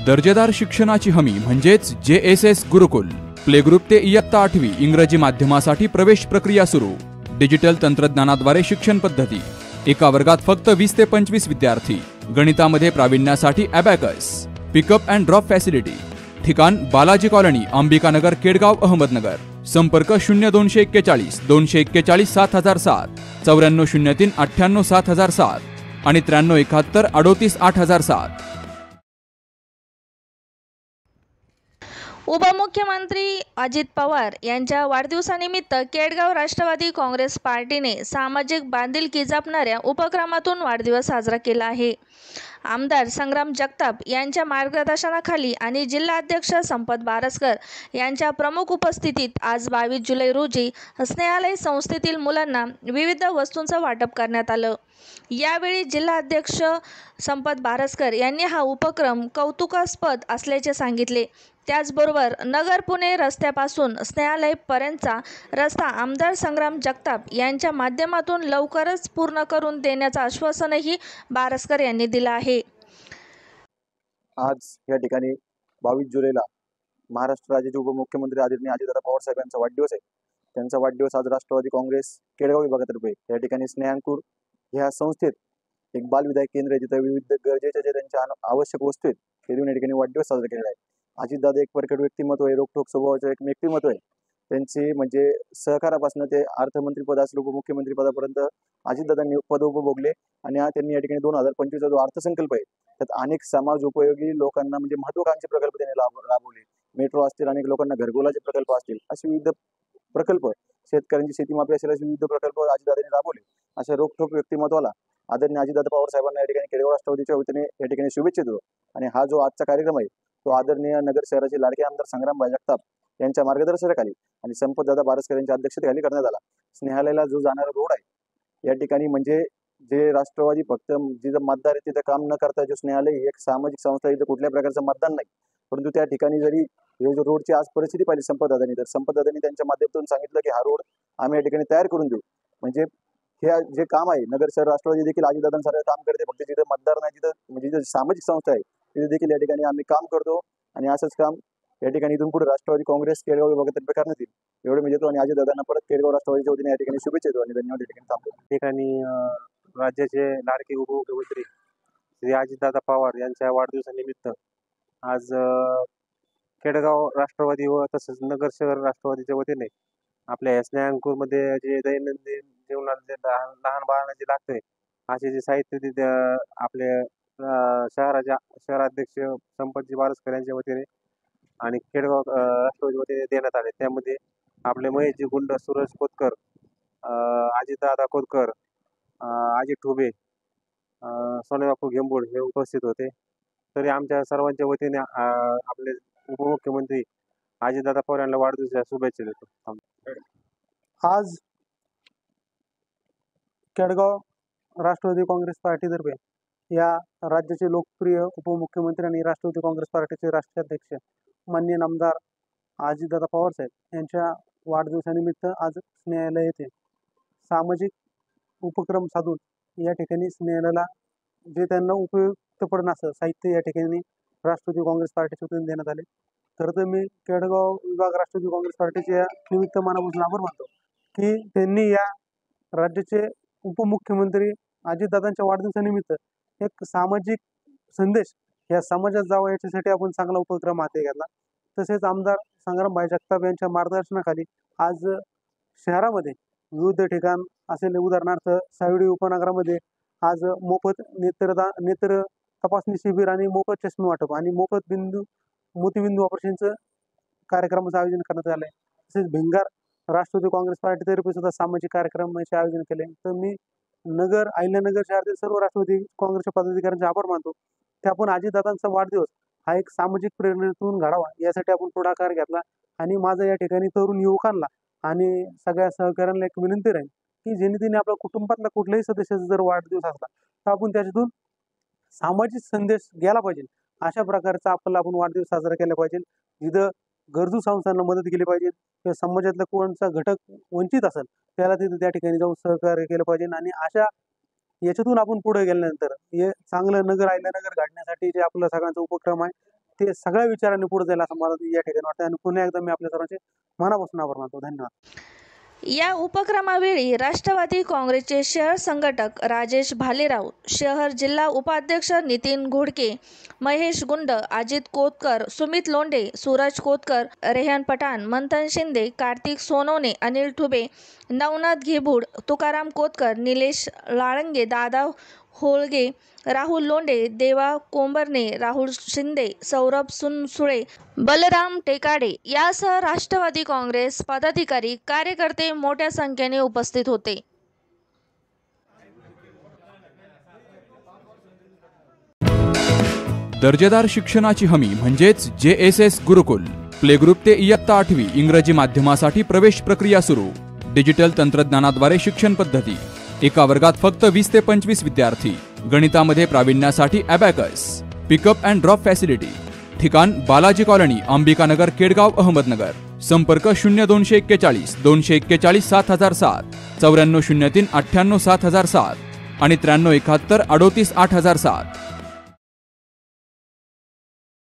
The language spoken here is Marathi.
दर्जेदार शिक्षणाची हमी म्हणजेच JSS गुरुकुल. प्ले ग्रुप ते इयत्ता 8वी इंग्रजी माध्यमासाठी प्रवेश प्रक्रिया सुरू. डिजिटल तंत्रज्ञानाद्वारे शिक्षण पद्धती. एका वर्गात फक्त 20 ते 25 विद्यार्थी. गणितामध्ये प्रावीण्यासाठी abacus. Pickup and drop facility. ठिकाण बालाजी कॉलनी, अंबिकानगर, केडगाव, अहमदनगर. संपर्क 0241 241 7007, 9403 98 7007 आणि 9371 38 8007. उपमुख्यमंत्री अजित पवार यांच्या वाढदिवसानिमित्त केडगाव राष्ट्रवादी काँग्रेस पार्टीने सामाजिक बांधिलकी जपणाऱ्या उपक्रमातून वाढदिवस साजरा केला आहे. आमदार संग्राम जगताप यांच्या मार्गदर्शनाखाली आणि जिल्हाध्यक्ष संपत बारसकर यांच्या प्रमुख उपस्थितीत आज 22 जुलै रोजी स्नेहालय संस्थेतील मुलांना विविध वस्तूंचं वाटप करण्यात आलं. यावेळी जिल्हाध्यक्ष संपत बारसकर यांनी हा उपक्रम कौतुकास्पद असल्याचे सांगितले. त्याचबरोबर नगर पुणे रस्त्यापासून स्नेहालयपर्यंतचा रस्ता आमदार संग्राम जगताप यांच्या माध्यमातून लवकरच पूर्ण करून देण्याचं आश्वासनही बारसकर यांनी दिलं आहे. आज या ठिकाणी 22 जुलैला महाराष्ट्र राज्याचे उपमुख्यमंत्री आदरणीय अजितदादा पवार साहेब यांचा वाढदिवस आहे. त्यांचा वाढदिवस आज राष्ट्रवादी काँग्रेस केडगाव विभागातर्फे या ठिकाणी स्नेहांकुर ह्या संस्थेत एक बालविधायक केंद्र आहे, जिथे विविध गरजेच्या ज्या त्यांच्या आवश्यक वस्तू आहेत ते देऊन या ठिकाणी वाढदिवस साजरा केलेला आहे. अजितदादा एक प्रकट व्यक्तिमत्व आहे, रोखोक स्वभावाचं एक व्यक्तिमत्व आहे. त्यांचे म्हणजे सहकारापासून ते अर्थमंत्री पद असेल उपमुख्यमंत्री पदापर्यंत अजितदादांनी पद उपभोगले आणि त्यांनी या ठिकाणी 2025चा जो अर्थसंकल्प आहे त्यात अनेक समाज उपयोगी लोकांना म्हणजे महत्वाकांक्षी प्रकल्प त्यांनी राबवले. मेट्रो असतील, अनेक लोकांना घरकुलाचे प्रकल्प असतील, असे विविध प्रकल्प, शेतकऱ्यांची शेतीमाफी असेल असे विविध प्रकल्प अजितदादांनी राबवले. अशा रोखोक व्यक्तिमत्वाला आदरणीय अजितदादा पवार साहेबांना या ठिकाणी केडगाव राष्ट्रवादीच्या वतीने या ठिकाणी शुभेच्छा देतो. आणि हा जो आजचा कार्यक्रम आहे तो आदरणीय नगर शहराचे लाडके आमदार संग्राम जगताप यांच्या मार्गदर्शनाखाली आणि संपतदादा बारसकर यांच्या अध्यक्षतेखाली करण्यात आला. स्नेहालयाला जो जाणारा रोड आहे या ठिकाणी म्हणजे जे राष्ट्रवादी फक्त जिथं मतदार आहे तिथं काम न करता जो स्नेहालय ही एक सामाजिक संस्था, इथं कुठल्या प्रकारचं मतदान नाही, परंतु त्या ठिकाणी जरी हे जो रोडची आज परिस्थिती पाहिली संपतदादांनी, तर संपतदादांनी त्यांच्या माध्यमातून सांगितलं की हा रोड आम्ही या ठिकाणी तयार करून देऊ. म्हणजे हे जे काम आहे नगर शहर राष्ट्रवादी देखील अजितदादांसारखं काम करते, फक्त जिथं मतदार नाही तिथं म्हणजे जिथं सामाजिक संस्था आहे तिथे देखील या ठिकाणी आम्ही काम करतो आणि असंच काम या ठिकाणी इथून पुढे राष्ट्रवादी काँग्रेस केडगाव विभागातर्फे करण्यात येईल एवढं मी देतो. आणि अजितदादांना परत केडगाव राष्ट्रवादीच्या वतीने या ठिकाणी शुभेच्छा देतो आणि धन्यवाद या ठिकाणी थांबतो. ठिकाणी राज्याचे लाडके उपमुख्यमंत्री श्री अजितदादा पवार यांच्या वाढदिवसानिमित्त आज केडगाव राष्ट्रवादी व तसंच नगर शहर राष्ट्रवादीच्या वतीने आपल्या स्नेहांकुरमध्ये जे दैनंदिन जीवनात लहान बाळांना जे लागतंय असे जे साहित्य तिथे आपले शहराध्यक्ष संपतजी बारसकर यांच्या वतीने आणि केडगाव राष्ट्रवादी वतीने देण्यात आले. त्यामध्ये आपले महेशजी गुंड, सूरज कोतकर, अजितदादा कोतकर, अजित ठुबे, सोनेबापू घेंबूड हे उपस्थित होते. तरी आमच्या सर्वांच्या वतीने आपले उपमुख्यमंत्री अजितदादा पवार यांना वाढदिवसाच्या शुभेच्छा देतो. आज केडगाव राष्ट्रवादी काँग्रेस पार्टीतर्फे या राज्याचे लोकप्रिय उपमुख्यमंत्री आणि राष्ट्रवादी काँग्रेस पार्टीचे राष्ट्रीय अध्यक्ष माननीय आमदार अजितदादा पवार साहेब यांच्या वाढदिवसानिमित्त आज स्नेहालय येथे सामाजिक उपक्रम साधून या ठिकाणी स्नेहालयाला जे त्यांना उपयुक्त पडणं असं साहित्य या ठिकाणी राष्ट्रवादी काँग्रेस पार्टीच्या वतीने देण्यात आले. खरं तर मी केडगाव विभाग राष्ट्रवादी काँग्रेस पार्टीच्या निमित्त मनापासून आभार मानतो की त्यांनी या राज्याचे उपमुख्यमंत्री अजितदादांच्या वाढदिवसानिमित्त एक सामाजिक संदेश या समाजात जावा याच्यासाठी आपण चांगला उपक्रम हाती घेतला. तसेच आमदार संग्राम जगताप यांच्या मार्गदर्शनाखाली आज शहरामध्ये विविध ठिकाण असेल, उदाहरणार्थ सावडी उपनगरामध्ये आज मोफत नेत्र तपासणी शिबिर आणि मोफत चष्मे वाटप आणि मोफत मोतीबिंदू ऑपरेशनचं कार्यक्रमाचं आयोजन करण्यात आलं आहे. तसेच भिंगार राष्ट्रवादी काँग्रेस पार्टीतर्फे सुद्धा सामाजिक कार्यक्रमाचे आयोजन केले. तर मी अहिल्यानगर शहरातील सर्व राष्ट्रवादी काँग्रेसच्या पदाधिकाऱ्यांचे आभार मानतो की आपण अजितदादांचा वाढदिवस हा एक सामाजिक प्रेरणेतून घडावा यासाठी आपण पुढाकार घेतला. आणि माझा या ठिकाणी तरुण युवकांना आणि सगळ्या सहकाऱ्यांना एक विनंती राहील की जेणे तिने आपल्या कुटुंबातल्या कुठल्याही सदस्याचा जर वाढदिवस असला तर आपण त्याच्यातून सामाजिक संदेश गेला पाहिजे. अशा प्रकारचा आपण वाढदिवस साजरा केला पाहिजे. जिथं गरजू संस्थांना मदत केली पाहिजे किंवा समाजातला कोणचा घटक वंचित असेल त्याला तिथे त्या ठिकाणी जाऊन सहकार्य केलं पाहिजे. आणि अशा याच्यातून आपण पुढे गेल्यानंतर हे चांगलं नगर अहिल्यानगर घडण्यासाठी जे आपलं सगळ्यांचा उपक्रम आहे ते सगळ्या विचारांनी पुढे जाईल असं मला या ठिकाणी वाटतं. आणि पुन्हा एकदा मी आपल्या सर्वांचे मनापासून आभार मानतो. धन्यवाद. या उपक्रमावेळी राष्ट्रवादी काँग्रेसचे शहर संघटक राजेश भालेराव, शहर जिल्हा उपाध्यक्ष नितीन घोडके, महेश गुंड, अजित कोतकर, सुमित लोंढे, सूरज कोतकर, रेहन पठाण, मंथन शिंदे, कार्तिक सोनवणे, अनिल ठुबे, नवनाथ घेबूड, तुकाराम कोतकर, निलेश लाळंगे, दादा होळगे, राहुल लोंढे, देवा कोंबरने, राहुल शिंदे, सौरभ सुनसुळे, बलराम टेकाडे यासह राष्ट्रवादी काँग्रेस पदाधिकारी, कार्यकर्ते मोठ्या संख्येने उपस्थित होते. दर्जेदार शिक्षणाची हमी म्हणजेच JSS गुरुकुल. प्ले ग्रुप ते इयत्ता 8वी इंग्रजी माध्यमासाठी प्रवेश प्रक्रिया सुरू. डिजिटल तंत्रज्ञानाद्वारे शिक्षण पद्धती. एका वर्गात फक्त 20 ते 25 विद्यार्थी. गणितामध्ये प्रावीण्यासाठी abacus. Pickup and drop facility. ठिकाण बालाजी कॉलनी, अंबिकानगर, केडगाव, अहमदनगर. संपर्क 0241 241 7007, 9403 98 7007 आणि 9371 38 8007.